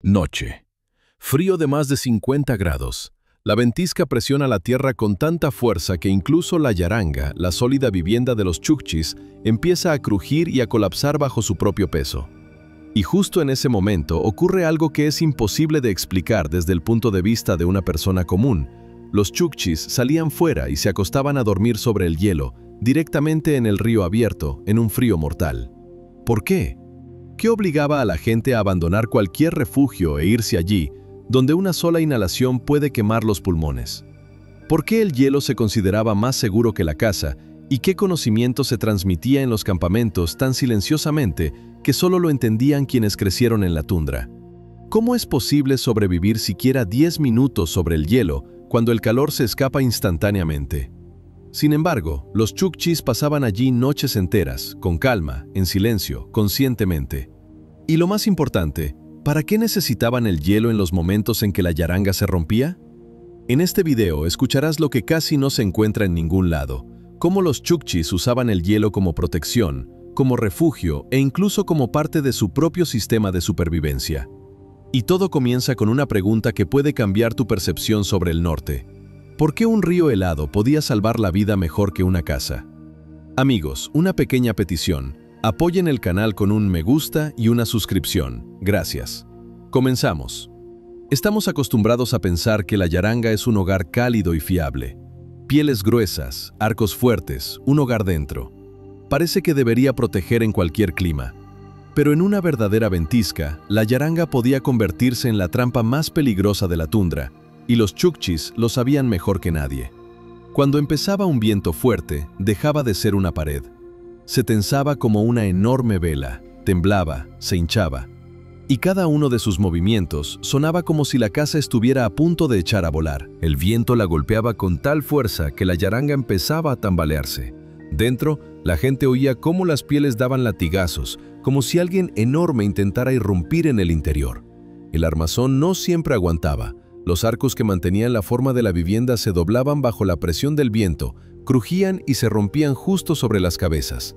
Noche. Frío de más de 50 grados. La ventisca presiona la tierra con tanta fuerza que incluso la yaranga, la sólida vivienda de los chukchis, empieza a crujir y a colapsar bajo su propio peso. Y justo en ese momento ocurre algo que es imposible de explicar desde el punto de vista de una persona común. Los chukchis salían fuera y se acostaban a dormir sobre el hielo, directamente en el río abierto, en un frío mortal. ¿Por qué? ¿Qué obligaba a la gente a abandonar cualquier refugio e irse allí, donde una sola inhalación puede quemar los pulmones? ¿Por qué el hielo se consideraba más seguro que la casa y qué conocimiento se transmitía en los campamentos tan silenciosamente que solo lo entendían quienes crecieron en la tundra? ¿Cómo es posible sobrevivir siquiera 10 minutos sobre el hielo cuando el calor se escapa instantáneamente? Sin embargo, los chukchis pasaban allí noches enteras, con calma, en silencio, conscientemente. Y lo más importante, ¿para qué necesitaban el hielo en los momentos en que la yaranga se rompía? En este video escucharás lo que casi no se encuentra en ningún lado, cómo los chukchis usaban el hielo como protección, como refugio e incluso como parte de su propio sistema de supervivencia. Y todo comienza con una pregunta que puede cambiar tu percepción sobre el norte. ¿Por qué un río helado podía salvar la vida mejor que una casa? Amigos, una pequeña petición. Apoyen el canal con un me gusta y una suscripción. Gracias. Comenzamos. Estamos acostumbrados a pensar que la yaranga es un hogar cálido y fiable. Pieles gruesas, arcos fuertes, un hogar dentro. Parece que debería proteger en cualquier clima. Pero en una verdadera ventisca, la yaranga podía convertirse en la trampa más peligrosa de la tundra, y los chukchis lo sabían mejor que nadie. Cuando empezaba un viento fuerte, dejaba de ser una pared. Se tensaba como una enorme vela, temblaba, se hinchaba. Y cada uno de sus movimientos sonaba como si la casa estuviera a punto de echar a volar. El viento la golpeaba con tal fuerza que la yaranga empezaba a tambalearse. Dentro, la gente oía cómo las pieles daban latigazos, como si alguien enorme intentara irrumpir en el interior. El armazón no siempre aguantaba. Los arcos que mantenían la forma de la vivienda se doblaban bajo la presión del viento, crujían y se rompían justo sobre las cabezas.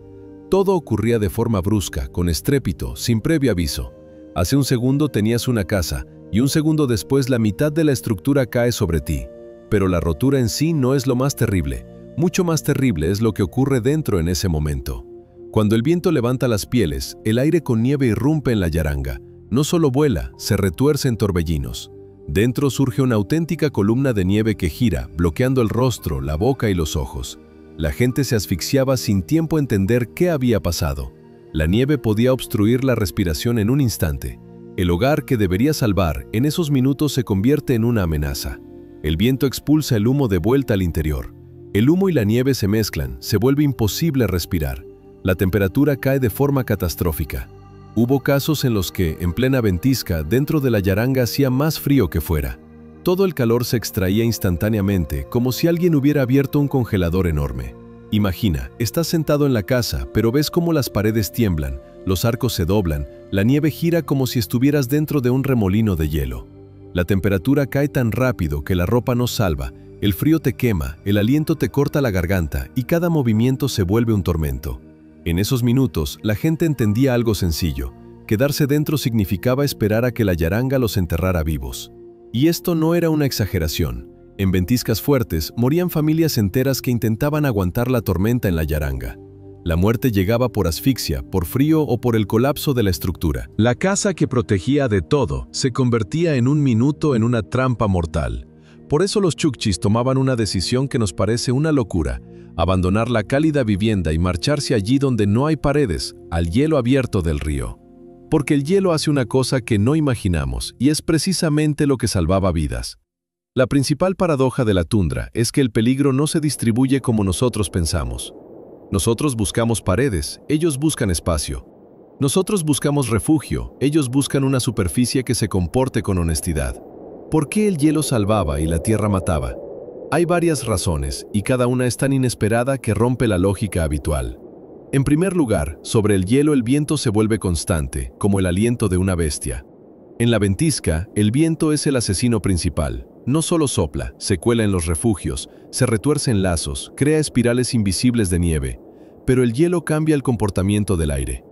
Todo ocurría de forma brusca, con estrépito, sin previo aviso. Hace un segundo tenías una casa, y un segundo después la mitad de la estructura cae sobre ti. Pero la rotura en sí no es lo más terrible. Mucho más terrible es lo que ocurre dentro en ese momento. Cuando el viento levanta las pieles, el aire con nieve irrumpe en la yaranga. No solo vuela, se retuerce en torbellinos. Dentro surge una auténtica columna de nieve que gira, bloqueando el rostro, la boca y los ojos. La gente se asfixiaba sin tiempo a entender qué había pasado. La nieve podía obstruir la respiración en un instante. El hogar que debería salvar, en esos minutos se convierte en una amenaza. El viento expulsa el humo de vuelta al interior. El humo y la nieve se mezclan, se vuelve imposible respirar. La temperatura cae de forma catastrófica. Hubo casos en los que, en plena ventisca, dentro de la yaranga hacía más frío que fuera. Todo el calor se extraía instantáneamente, como si alguien hubiera abierto un congelador enorme. Imagina, estás sentado en la casa, pero ves cómo las paredes tiemblan, los arcos se doblan, la nieve gira como si estuvieras dentro de un remolino de hielo. La temperatura cae tan rápido que la ropa no salva, el frío te quema, el aliento te corta la garganta y cada movimiento se vuelve un tormento. En esos minutos, la gente entendía algo sencillo. Quedarse dentro significaba esperar a que la yaranga los enterrara vivos. Y esto no era una exageración. En ventiscas fuertes, morían familias enteras que intentaban aguantar la tormenta en la yaranga. La muerte llegaba por asfixia, por frío o por el colapso de la estructura. La casa que protegía de todo se convertía en un minuto en una trampa mortal. Por eso los chukchis tomaban una decisión que nos parece una locura: abandonar la cálida vivienda y marcharse allí donde no hay paredes, al hielo abierto del río. Porque el hielo hace una cosa que no imaginamos, y es precisamente lo que salvaba vidas. La principal paradoja de la tundra es que el peligro no se distribuye como nosotros pensamos. Nosotros buscamos paredes, ellos buscan espacio. Nosotros buscamos refugio, ellos buscan una superficie que se comporte con honestidad. ¿Por qué el hielo salvaba y la tierra mataba? Hay varias razones, y cada una es tan inesperada que rompe la lógica habitual. En primer lugar, sobre el hielo el viento se vuelve constante, como el aliento de una bestia. En la ventisca, el viento es el asesino principal. No solo sopla, se cuela en los refugios, se retuerce en lazos, crea espirales invisibles de nieve. Pero el hielo cambia el comportamiento del aire.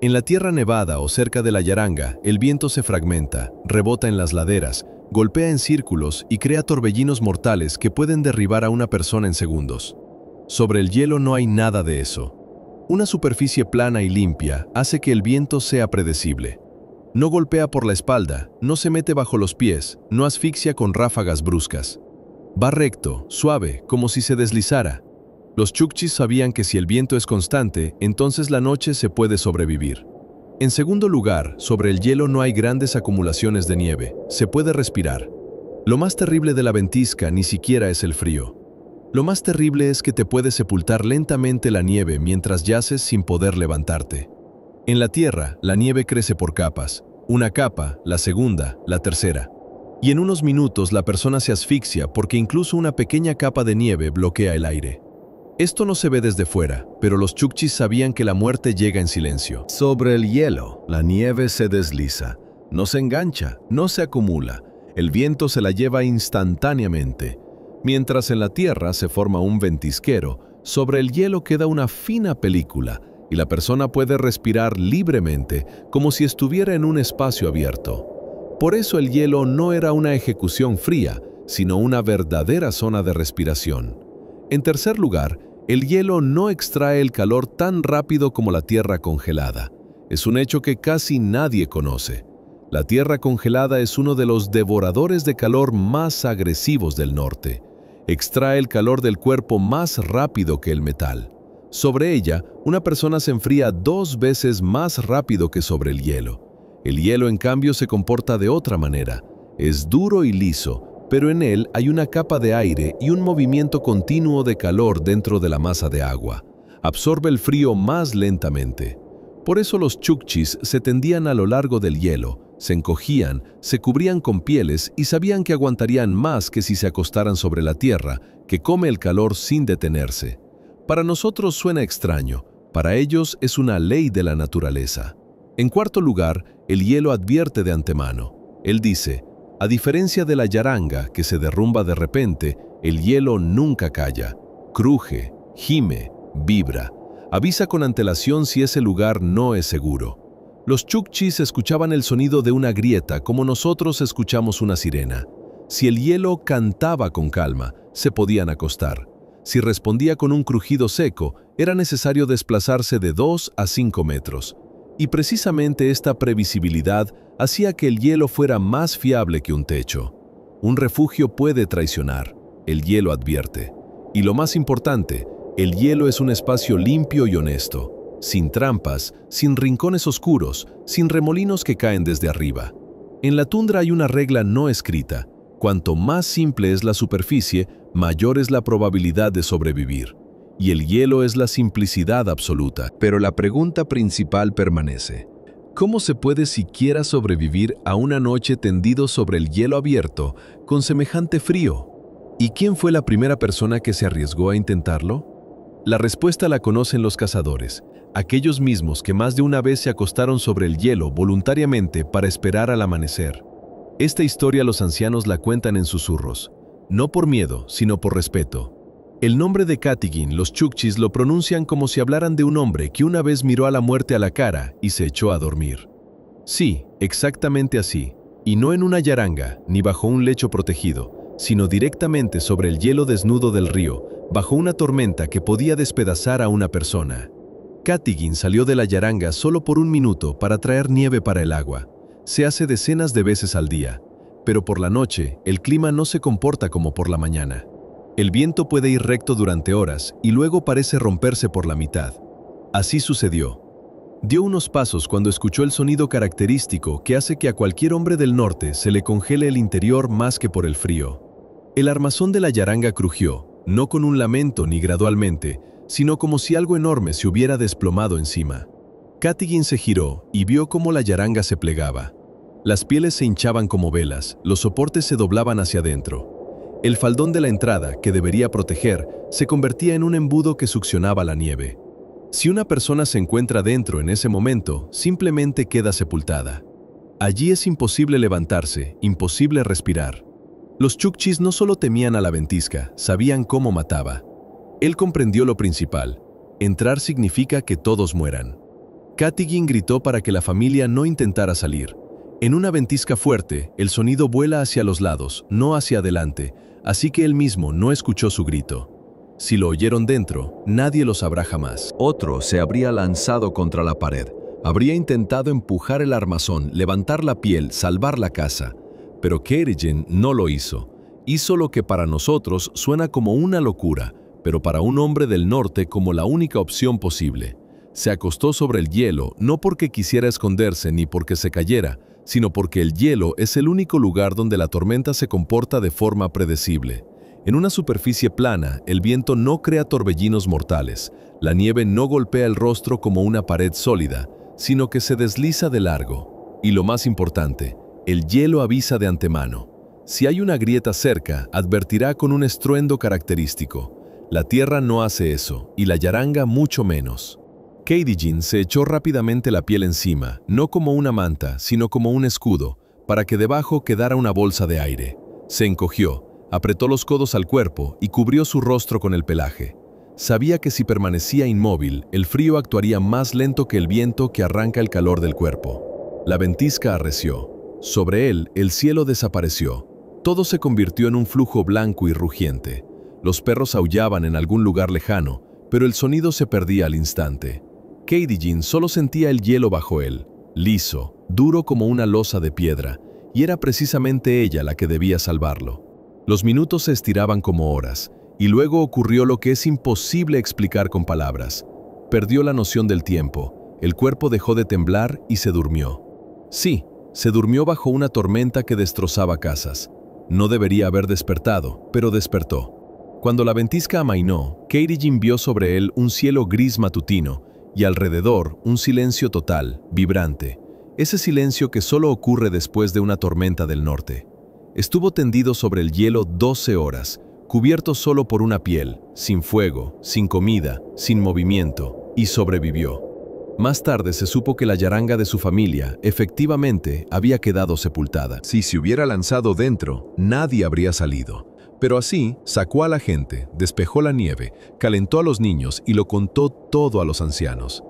En la tierra nevada o cerca de la Yaranga, el viento se fragmenta, rebota en las laderas, golpea en círculos y crea torbellinos mortales que pueden derribar a una persona en segundos. Sobre el hielo no hay nada de eso. Una superficie plana y limpia hace que el viento sea predecible. No golpea por la espalda, no se mete bajo los pies, no asfixia con ráfagas bruscas. Va recto, suave, como si se deslizara. Los chukchis sabían que si el viento es constante, entonces la noche se puede sobrevivir. En segundo lugar, sobre el hielo no hay grandes acumulaciones de nieve, se puede respirar. Lo más terrible de la ventisca ni siquiera es el frío. Lo más terrible es que te puede sepultar lentamente la nieve mientras yaces sin poder levantarte. En la tierra, la nieve crece por capas, una capa, la segunda, la tercera. Y en unos minutos la persona se asfixia porque incluso una pequeña capa de nieve bloquea el aire. Esto no se ve desde fuera, pero los chukchis sabían que la muerte llega en silencio. Sobre el hielo, la nieve se desliza, no se engancha, no se acumula. El viento se la lleva instantáneamente. Mientras en la tierra se forma un ventisquero, sobre el hielo queda una fina película y la persona puede respirar libremente como si estuviera en un espacio abierto. Por eso el hielo no era una ejecución fría, sino una verdadera zona de respiración. En tercer lugar, el hielo no extrae el calor tan rápido como la tierra congelada. Es un hecho que casi nadie conoce. La tierra congelada es uno de los devoradores de calor más agresivos del norte. Extrae el calor del cuerpo más rápido que el metal. Sobre ella, una persona se enfría 2 veces más rápido que sobre el hielo. El hielo, en cambio, se comporta de otra manera. Es duro y liso, pero en él hay una capa de aire y un movimiento continuo de calor dentro de la masa de agua. Absorbe el frío más lentamente. Por eso los chukchis se tendían a lo largo del hielo, se encogían, se cubrían con pieles y sabían que aguantarían más que si se acostaran sobre la tierra, que come el calor sin detenerse. Para nosotros suena extraño, para ellos es una ley de la naturaleza. En cuarto lugar, el hielo advierte de antemano. Él dice: a diferencia de la Yaranga, que se derrumba de repente, el hielo nunca calla. Cruje, gime, vibra. Avisa con antelación si ese lugar no es seguro. Los chukchis escuchaban el sonido de una grieta como nosotros escuchamos una sirena. Si el hielo cantaba con calma, se podían acostar. Si respondía con un crujido seco, era necesario desplazarse de 2 a 5 metros. Y precisamente esta previsibilidad hacía que el hielo fuera más fiable que un techo. Un refugio puede traicionar, el hielo advierte. Y lo más importante, el hielo es un espacio limpio y honesto, sin trampas, sin rincones oscuros, sin remolinos que caen desde arriba. En la tundra hay una regla no escrita: cuanto más simple es la superficie, mayor es la probabilidad de sobrevivir. Y el hielo es la simplicidad absoluta. Pero la pregunta principal permanece: ¿cómo se puede siquiera sobrevivir a una noche tendido sobre el hielo abierto con semejante frío? ¿Y quién fue la primera persona que se arriesgó a intentarlo? La respuesta la conocen los cazadores, aquellos mismos que más de una vez se acostaron sobre el hielo voluntariamente para esperar al amanecer. Esta historia los ancianos la cuentan en susurros, no por miedo, sino por respeto. El nombre de Katygin los chukchis lo pronuncian como si hablaran de un hombre que una vez miró a la muerte a la cara y se echó a dormir. Sí, exactamente así, y no en una yaranga ni bajo un lecho protegido, sino directamente sobre el hielo desnudo del río, bajo una tormenta que podía despedazar a una persona. Katygin salió de la yaranga solo por 1 minuto para traer nieve para el agua. Se hace decenas de veces al día, pero por la noche el clima no se comporta como por la mañana. El viento puede ir recto durante horas y luego parece romperse por la mitad. Así sucedió. Dio unos pasos cuando escuchó el sonido característico que hace que a cualquier hombre del norte se le congele el interior más que por el frío. El armazón de la yaranga crujió, no con un lamento ni gradualmente, sino como si algo enorme se hubiera desplomado encima. Katygin se giró y vio cómo la yaranga se plegaba. Las pieles se hinchaban como velas, los soportes se doblaban hacia adentro. El faldón de la entrada, que debería proteger, se convertía en un embudo que succionaba la nieve. Si una persona se encuentra dentro en ese momento, simplemente queda sepultada. Allí es imposible levantarse, imposible respirar. Los chukchis no solo temían a la ventisca, sabían cómo mataba. Él comprendió lo principal: entrar significa que todos mueran. Katygin gritó para que la familia no intentara salir. En una ventisca fuerte, el sonido vuela hacia los lados, no hacia adelante, así que él mismo no escuchó su grito. Si lo oyeron dentro, nadie lo sabrá jamás. Otro se habría lanzado contra la pared. Habría intentado empujar el armazón, levantar la piel, salvar la casa. Pero Katygin no lo hizo. Hizo lo que para nosotros suena como una locura, pero para un hombre del norte como la única opción posible. Se acostó sobre el hielo no porque quisiera esconderse ni porque se cayera, sino porque el hielo es el único lugar donde la tormenta se comporta de forma predecible. En una superficie plana, el viento no crea torbellinos mortales, la nieve no golpea el rostro como una pared sólida, sino que se desliza de largo. Y lo más importante, el hielo avisa de antemano. Si hay una grieta cerca, advertirá con un estruendo característico. La tierra no hace eso, y la yaranga mucho menos. Katygin se echó rápidamente la piel encima, no como una manta, sino como un escudo, para que debajo quedara una bolsa de aire. Se encogió, apretó los codos al cuerpo y cubrió su rostro con el pelaje. Sabía que si permanecía inmóvil, el frío actuaría más lento que el viento que arranca el calor del cuerpo. La ventisca arreció. Sobre él, el cielo desapareció. Todo se convirtió en un flujo blanco y rugiente. Los perros aullaban en algún lugar lejano, pero el sonido se perdía al instante. Katygin solo sentía el hielo bajo él, liso, duro como una losa de piedra, y era precisamente ella la que debía salvarlo. Los minutos se estiraban como horas, y luego ocurrió lo que es imposible explicar con palabras. Perdió la noción del tiempo, el cuerpo dejó de temblar y se durmió. Sí, se durmió bajo una tormenta que destrozaba casas. No debería haber despertado, pero despertó. Cuando la ventisca amainó, Katygin vio sobre él un cielo gris matutino y alrededor un silencio total, vibrante. Ese silencio que solo ocurre después de una tormenta del norte. Estuvo tendido sobre el hielo 12 horas, cubierto solo por una piel, sin fuego, sin comida, sin movimiento, y sobrevivió. Más tarde se supo que la yaranga de su familia, efectivamente, había quedado sepultada. Si se hubiera lanzado dentro, nadie habría salido. Pero así, sacó a la gente, despejó la nieve, calentó a los niños y lo contó todo a los ancianos.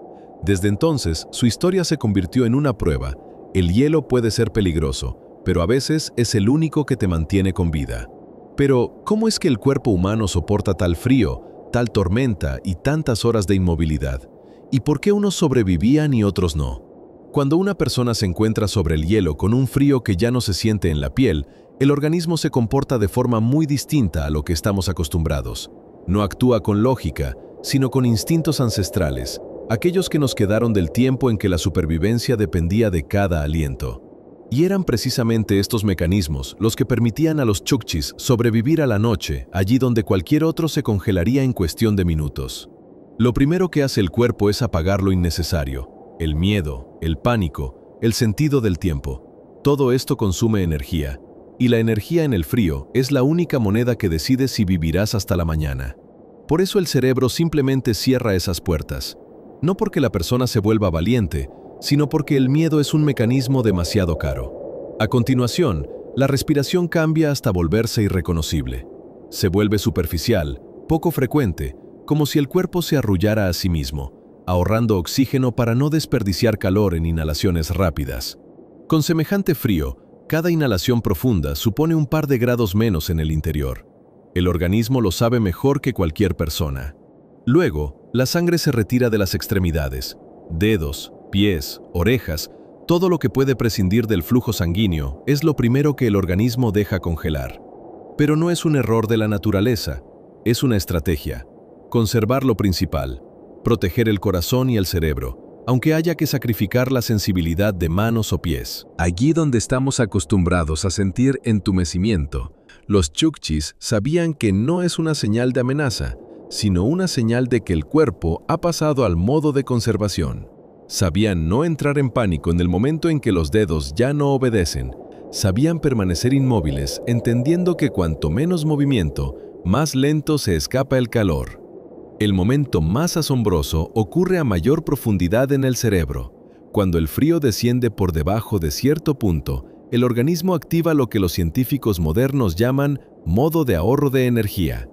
Desde entonces, su historia se convirtió en una prueba. El hielo puede ser peligroso, pero a veces es el único que te mantiene con vida. Pero, ¿cómo es que el cuerpo humano soporta tal frío, tal tormenta y tantas horas de inmovilidad? ¿Y por qué unos sobrevivían y otros no? Cuando una persona se encuentra sobre el hielo con un frío que ya no se siente en la piel, el organismo se comporta de forma muy distinta a lo que estamos acostumbrados. No actúa con lógica, sino con instintos ancestrales, aquellos que nos quedaron del tiempo en que la supervivencia dependía de cada aliento. Y eran precisamente estos mecanismos los que permitían a los chukchis sobrevivir a la noche, allí donde cualquier otro se congelaría en cuestión de minutos. Lo primero que hace el cuerpo es apagar lo innecesario, el miedo, el pánico, el sentido del tiempo. Todo esto consume energía. Y la energía en el frío es la única moneda que decide si vivirás hasta la mañana. Por eso el cerebro simplemente cierra esas puertas. No porque la persona se vuelva valiente, sino porque el miedo es un mecanismo demasiado caro. A continuación, la respiración cambia hasta volverse irreconocible. Se vuelve superficial, poco frecuente, como si el cuerpo se arrullara a sí mismo, ahorrando oxígeno para no desperdiciar calor en inhalaciones rápidas. Con semejante frío, cada inhalación profunda supone un par de grados menos en el interior. El organismo lo sabe mejor que cualquier persona. Luego, la sangre se retira de las extremidades, dedos, pies, orejas, todo lo que puede prescindir del flujo sanguíneo es lo primero que el organismo deja congelar. Pero no es un error de la naturaleza, es una estrategia. Conservar lo principal, proteger el corazón y el cerebro, aunque haya que sacrificar la sensibilidad de manos o pies. Allí donde estamos acostumbrados a sentir entumecimiento, los chukchis sabían que no es una señal de amenaza, sino una señal de que el cuerpo ha pasado al modo de conservación. Sabían no entrar en pánico en el momento en que los dedos ya no obedecen. Sabían permanecer inmóviles, entendiendo que cuanto menos movimiento, más lento se escapa el calor. El momento más asombroso ocurre a mayor profundidad en el cerebro. Cuando el frío desciende por debajo de cierto punto, el organismo activa lo que los científicos modernos llaman modo de ahorro de energía.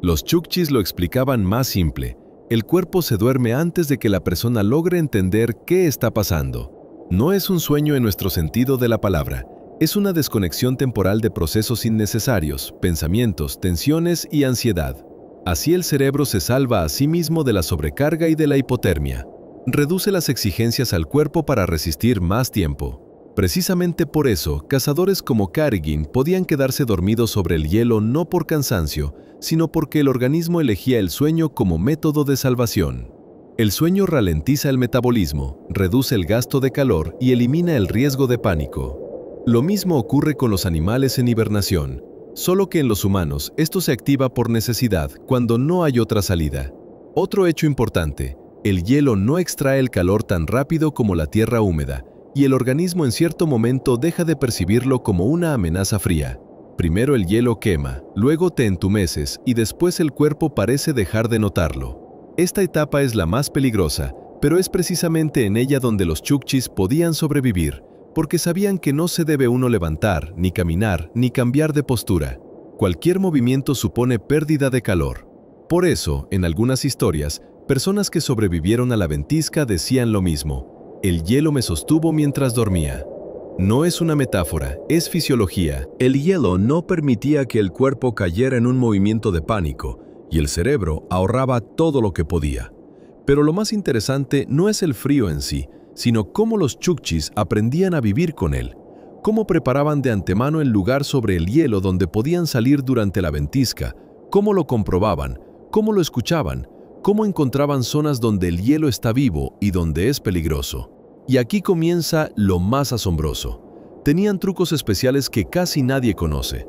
Los chukchis lo explicaban más simple. El cuerpo se duerme antes de que la persona logre entender qué está pasando. No es un sueño en nuestro sentido de la palabra. Es una desconexión temporal de procesos innecesarios, pensamientos, tensiones y ansiedad. Así el cerebro se salva a sí mismo de la sobrecarga y de la hipotermia. Reduce las exigencias al cuerpo para resistir más tiempo. Precisamente por eso, cazadores como Karygin podían quedarse dormidos sobre el hielo no por cansancio, sino porque el organismo elegía el sueño como método de salvación. El sueño ralentiza el metabolismo, reduce el gasto de calor y elimina el riesgo de pánico. Lo mismo ocurre con los animales en hibernación, solo que en los humanos esto se activa por necesidad cuando no hay otra salida. Otro hecho importante, el hielo no extrae el calor tan rápido como la tierra húmeda, y el organismo en cierto momento deja de percibirlo como una amenaza fría. Primero el hielo quema, luego te entumeces y después el cuerpo parece dejar de notarlo. Esta etapa es la más peligrosa, pero es precisamente en ella donde los chukchis podían sobrevivir, porque sabían que no se debe uno levantar, ni caminar, ni cambiar de postura. Cualquier movimiento supone pérdida de calor. Por eso, en algunas historias, personas que sobrevivieron a la ventisca decían lo mismo: el hielo me sostuvo mientras dormía. No es una metáfora, es fisiología. El hielo no permitía que el cuerpo cayera en un movimiento de pánico, y el cerebro ahorraba todo lo que podía. Pero lo más interesante no es el frío en sí, sino cómo los chukchis aprendían a vivir con él, cómo preparaban de antemano el lugar sobre el hielo donde podían salir durante la ventisca, cómo lo comprobaban, cómo lo escuchaban, cómo encontraban zonas donde el hielo está vivo y donde es peligroso. Y aquí comienza lo más asombroso. Tenían trucos especiales que casi nadie conoce.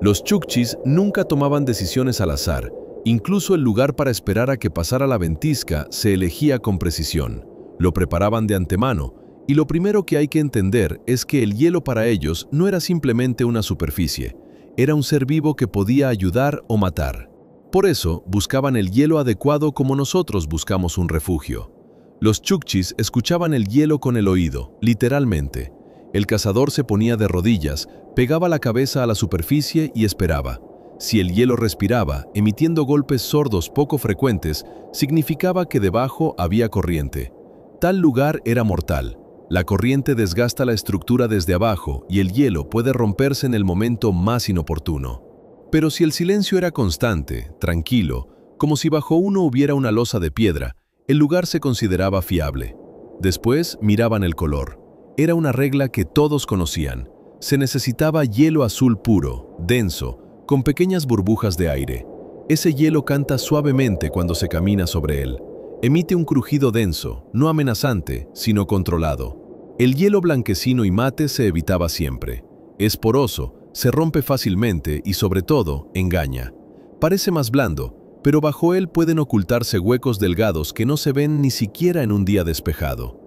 Los chukchis nunca tomaban decisiones al azar, incluso el lugar para esperar a que pasara la ventisca se elegía con precisión. Lo preparaban de antemano, y lo primero que hay que entender es que el hielo para ellos no era simplemente una superficie, era un ser vivo que podía ayudar o matar. Por eso, buscaban el hielo adecuado como nosotros buscamos un refugio. Los chukchis escuchaban el hielo con el oído, literalmente. El cazador se ponía de rodillas, pegaba la cabeza a la superficie y esperaba. Si el hielo respiraba, emitiendo golpes sordos poco frecuentes, significaba que debajo había corriente. Tal lugar era mortal. La corriente desgasta la estructura desde abajo y el hielo puede romperse en el momento más inoportuno. Pero si el silencio era constante, tranquilo, como si bajo uno hubiera una losa de piedra, el lugar se consideraba fiable. Después miraban el color. Era una regla que todos conocían. Se necesitaba hielo azul puro, denso, con pequeñas burbujas de aire. Ese hielo canta suavemente cuando se camina sobre él. Emite un crujido denso, no amenazante, sino controlado. El hielo blanquecino y mate se evitaba siempre. Es poroso, se rompe fácilmente y, sobre todo, engaña. Parece más blando, pero bajo él pueden ocultarse huecos delgados que no se ven ni siquiera en un día despejado.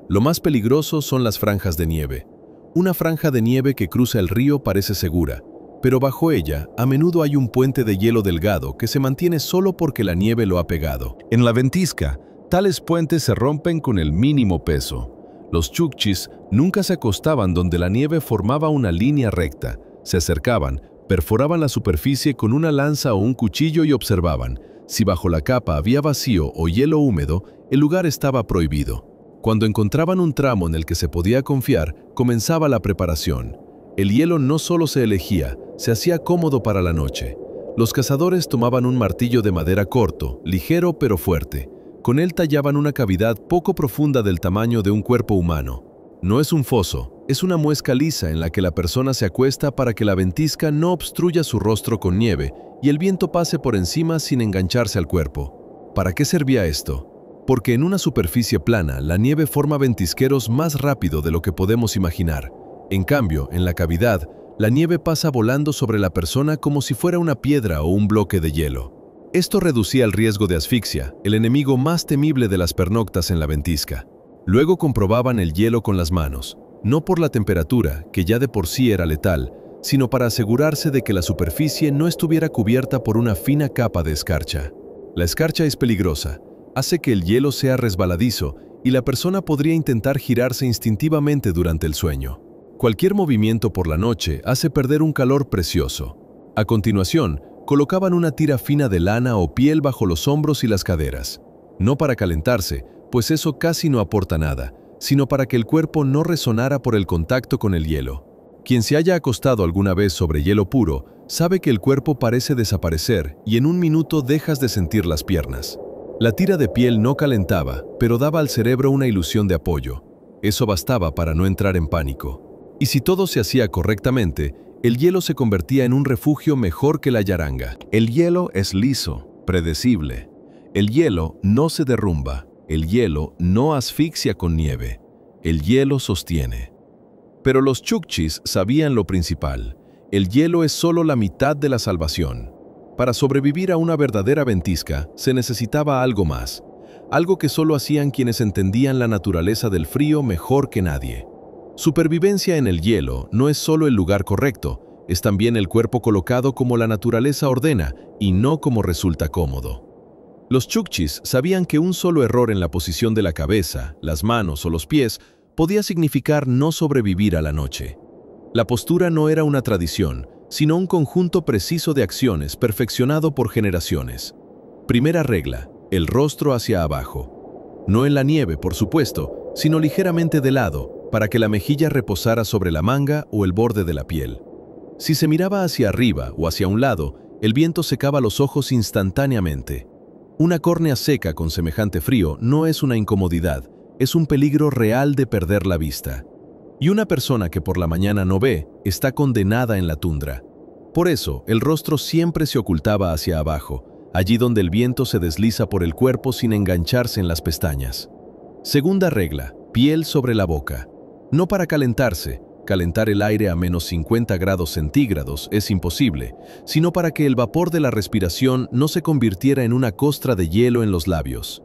Lo más peligroso son las franjas de nieve. Una franja de nieve que cruza el río parece segura, pero bajo ella a menudo hay un puente de hielo delgado que se mantiene solo porque la nieve lo ha pegado. En la ventisca, tales puentes se rompen con el mínimo peso. Los chukchis nunca se acostaban donde la nieve formaba una línea recta. Se acercaban, perforaban la superficie con una lanza o un cuchillo y observaban. Si bajo la capa había vacío o hielo húmedo, el lugar estaba prohibido. Cuando encontraban un tramo en el que se podía confiar, comenzaba la preparación. El hielo no solo se elegía, se hacía cómodo para la noche. Los cazadores tomaban un martillo de madera corto, ligero pero fuerte. Con él tallaban una cavidad poco profunda del tamaño de un cuerpo humano. No es un foso, es una muesca lisa en la que la persona se acuesta para que la ventisca no obstruya su rostro con nieve y el viento pase por encima sin engancharse al cuerpo. ¿Para qué servía esto? Porque en una superficie plana la nieve forma ventisqueros más rápido de lo que podemos imaginar. En cambio, en la cavidad, la nieve pasa volando sobre la persona como si fuera una piedra o un bloque de hielo. Esto reducía el riesgo de asfixia, el enemigo más temible de las pernoctas en la ventisca. Luego comprobaban el hielo con las manos, no por la temperatura, que ya de por sí era letal, sino para asegurarse de que la superficie no estuviera cubierta por una fina capa de escarcha. La escarcha es peligrosa, hace que el hielo sea resbaladizo y la persona podría intentar girarse instintivamente durante el sueño. Cualquier movimiento por la noche hace perder un calor precioso. A continuación, colocaban una tira fina de lana o piel bajo los hombros y las caderas. No para calentarse, pues eso casi no aporta nada, sino para que el cuerpo no resonara por el contacto con el hielo. Quien se haya acostado alguna vez sobre hielo puro, sabe que el cuerpo parece desaparecer y en un minuto dejas de sentir las piernas. La tira de piel no calentaba, pero daba al cerebro una ilusión de apoyo. Eso bastaba para no entrar en pánico. Y si todo se hacía correctamente, el hielo se convertía en un refugio mejor que la yaranga. El hielo es liso, predecible. El hielo no se derrumba. El hielo no asfixia con nieve. El hielo sostiene. Pero los Chukchis sabían lo principal. El hielo es solo la mitad de la salvación. Para sobrevivir a una verdadera ventisca, se necesitaba algo más. Algo que solo hacían quienes entendían la naturaleza del frío mejor que nadie. Supervivencia en el hielo no es solo el lugar correcto, es también el cuerpo colocado como la naturaleza ordena y no como resulta cómodo. Los Chukchis sabían que un solo error en la posición de la cabeza, las manos o los pies podía significar no sobrevivir a la noche. La postura no era una tradición, sino un conjunto preciso de acciones perfeccionado por generaciones. Primera regla, el rostro hacia abajo. No en la nieve, por supuesto, sino ligeramente de lado, para que la mejilla reposara sobre la manga o el borde de la piel. Si se miraba hacia arriba o hacia un lado, el viento secaba los ojos instantáneamente. Una córnea seca con semejante frío no es una incomodidad, es un peligro real de perder la vista. Y una persona que por la mañana no ve, está condenada en la tundra. Por eso, el rostro siempre se ocultaba hacia abajo, allí donde el viento se desliza por el cuerpo sin engancharse en las pestañas. Segunda regla, piel sobre la boca. No para calentarse, calentar el aire a menos 50 grados centígrados es imposible, sino para que el vapor de la respiración no se convirtiera en una costra de hielo en los labios.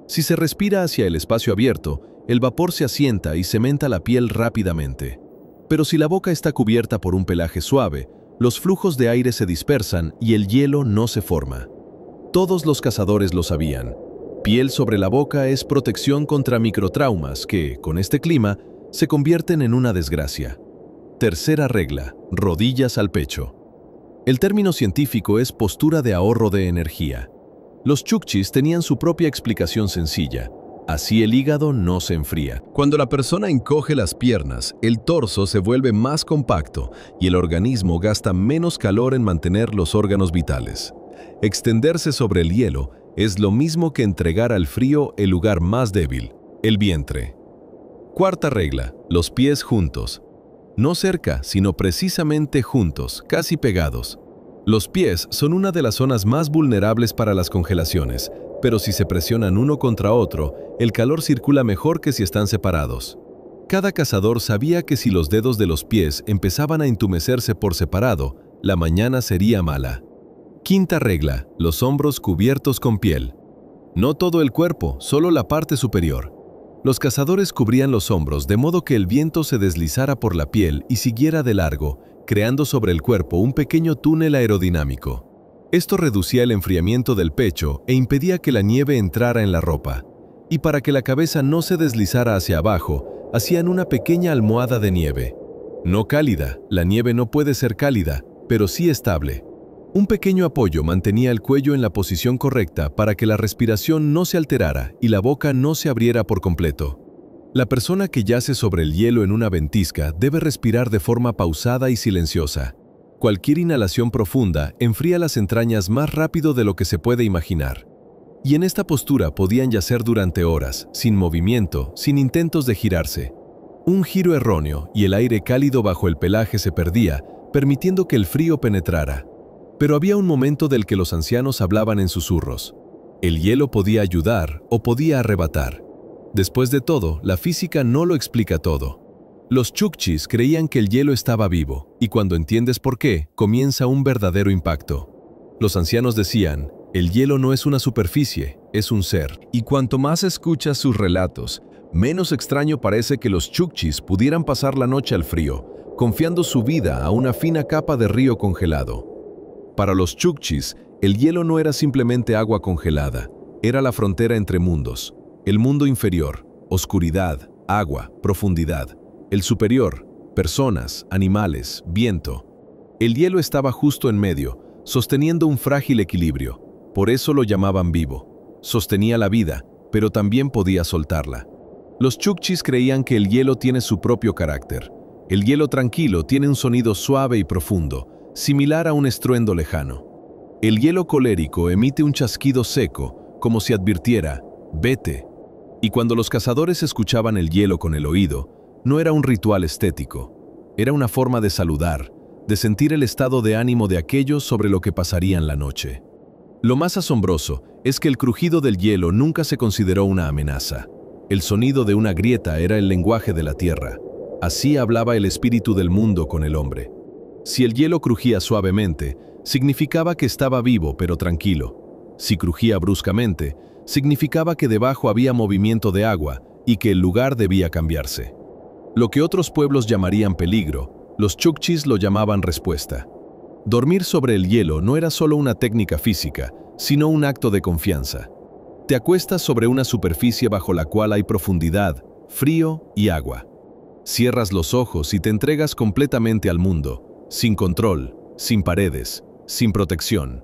Si se respira hacia el espacio abierto, el vapor se asienta y cementa la piel rápidamente. Pero si la boca está cubierta por un pelaje suave, los flujos de aire se dispersan y el hielo no se forma. Todos los cazadores lo sabían. Piel sobre la boca es protección contra microtraumas que, con este clima, se convierten en una desgracia. Tercera regla, rodillas al pecho. El término científico es postura de ahorro de energía. Los Chukchis tenían su propia explicación sencilla. Así el hígado no se enfría. Cuando la persona encoge las piernas, el torso se vuelve más compacto y el organismo gasta menos calor en mantener los órganos vitales. Extenderse sobre el hielo es lo mismo que entregar al frío el lugar más débil, el vientre. Cuarta regla, los pies juntos. No cerca, sino precisamente juntos, casi pegados. Los pies son una de las zonas más vulnerables para las congelaciones, pero si se presionan uno contra otro, el calor circula mejor que si están separados. Cada cazador sabía que si los dedos de los pies empezaban a entumecerse por separado, la mañana sería mala. Quinta regla, los hombros cubiertos con piel. No todo el cuerpo, solo la parte superior. Los cazadores cubrían los hombros de modo que el viento se deslizara por la piel y siguiera de largo, creando sobre el cuerpo un pequeño túnel aerodinámico. Esto reducía el enfriamiento del pecho e impedía que la nieve entrara en la ropa. Y para que la cabeza no se deslizara hacia abajo, hacían una pequeña almohada de nieve. No cálida, la nieve no puede ser cálida, pero sí estable. Un pequeño apoyo mantenía el cuello en la posición correcta para que la respiración no se alterara y la boca no se abriera por completo. La persona que yace sobre el hielo en una ventisca debe respirar de forma pausada y silenciosa. Cualquier inhalación profunda enfría las entrañas más rápido de lo que se puede imaginar. Y en esta postura podían yacer durante horas, sin movimiento, sin intentos de girarse. Un giro erróneo y el aire cálido bajo el pelaje se perdía, permitiendo que el frío penetrara. Pero había un momento del que los ancianos hablaban en susurros. El hielo podía ayudar o podía arrebatar. Después de todo, la física no lo explica todo. Los Chukchis creían que el hielo estaba vivo, y cuando entiendes por qué, comienza un verdadero impacto. Los ancianos decían, el hielo no es una superficie, es un ser. Y cuanto más escuchas sus relatos, menos extraño parece que los Chukchis pudieran pasar la noche al frío, confiando su vida a una fina capa de río congelado. Para los Chukchis, el hielo no era simplemente agua congelada, era la frontera entre mundos. El mundo inferior, oscuridad, agua, profundidad. El superior, personas, animales, viento. El hielo estaba justo en medio, sosteniendo un frágil equilibrio. Por eso lo llamaban vivo. sostenía la vida, pero también podía soltarla. Los Chukchis creían que el hielo tiene su propio carácter. El hielo tranquilo tiene un sonido suave y profundo, similar a un estruendo lejano. El hielo colérico emite un chasquido seco, como si advirtiera, «vete». Y cuando los cazadores escuchaban el hielo con el oído, no era un ritual estético, era una forma de saludar, de sentir el estado de ánimo de aquellos sobre lo que pasarían la noche. Lo más asombroso es que el crujido del hielo nunca se consideró una amenaza. El sonido de una grieta era el lenguaje de la tierra. Así hablaba el espíritu del mundo con el hombre. Si el hielo crujía suavemente, significaba que estaba vivo pero tranquilo. Si crujía bruscamente, significaba que debajo había movimiento de agua y que el lugar debía cambiarse. Lo que otros pueblos llamarían peligro, los Chukchis lo llamaban respuesta. Dormir sobre el hielo no era solo una técnica física, sino un acto de confianza. Te acuestas sobre una superficie bajo la cual hay profundidad, frío y agua. Cierras los ojos y te entregas completamente al mundo, sin control, sin paredes, sin protección.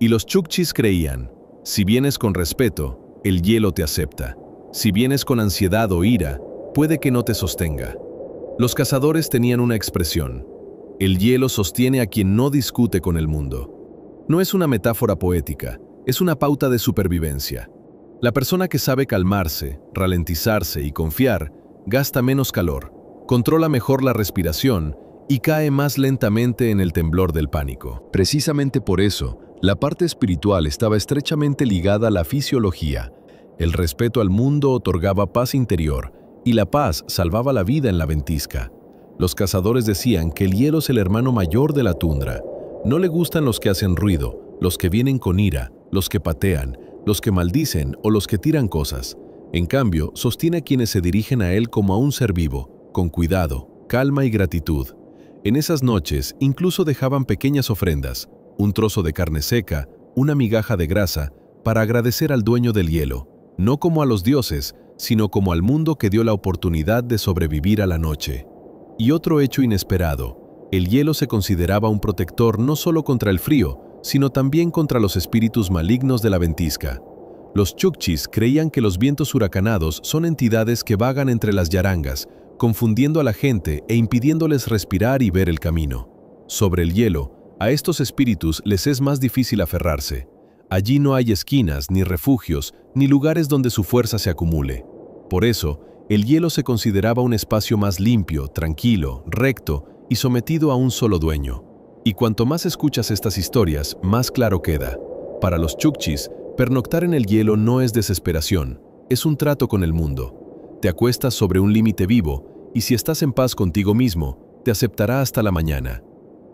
Y los Chukchis creían, si vienes con respeto, el hielo te acepta. Si vienes con ansiedad o ira, puede que no te sostenga. Los cazadores tenían una expresión: el hielo sostiene a quien no discute con el mundo. No es una metáfora poética, es una pauta de supervivencia. La persona que sabe calmarse, ralentizarse y confiar, gasta menos calor, controla mejor la respiración y cae más lentamente en el temblor del pánico. Precisamente por eso, la parte espiritual estaba estrechamente ligada a la fisiología. El respeto al mundo otorgaba paz interior, y la paz salvaba la vida en la ventisca. Los cazadores decían que el hielo es el hermano mayor de la tundra. No le gustan los que hacen ruido, los que vienen con ira, los que patean, los que maldicen o los que tiran cosas. En cambio, sostiene a quienes se dirigen a él como a un ser vivo, con cuidado, calma y gratitud. En esas noches incluso dejaban pequeñas ofrendas, un trozo de carne seca, una migaja de grasa, para agradecer al dueño del hielo, no como a los dioses, sino como al mundo que dio la oportunidad de sobrevivir a la noche. Y otro hecho inesperado, el hielo se consideraba un protector no solo contra el frío, sino también contra los espíritus malignos de la ventisca. Los Chukchis creían que los vientos huracanados son entidades que vagan entre las yarangas, confundiendo a la gente e impidiéndoles respirar y ver el camino. Sobre el hielo, a estos espíritus les es más difícil aferrarse. Allí no hay esquinas, ni refugios, ni lugares donde su fuerza se acumule. Por eso, el hielo se consideraba un espacio más limpio, tranquilo, recto y sometido a un solo dueño. Y cuanto más escuchas estas historias, más claro queda. Para los Chukchis, pernoctar en el hielo no es desesperación, es un trato con el mundo. Te acuestas sobre un límite vivo y si estás en paz contigo mismo, te aceptará hasta la mañana.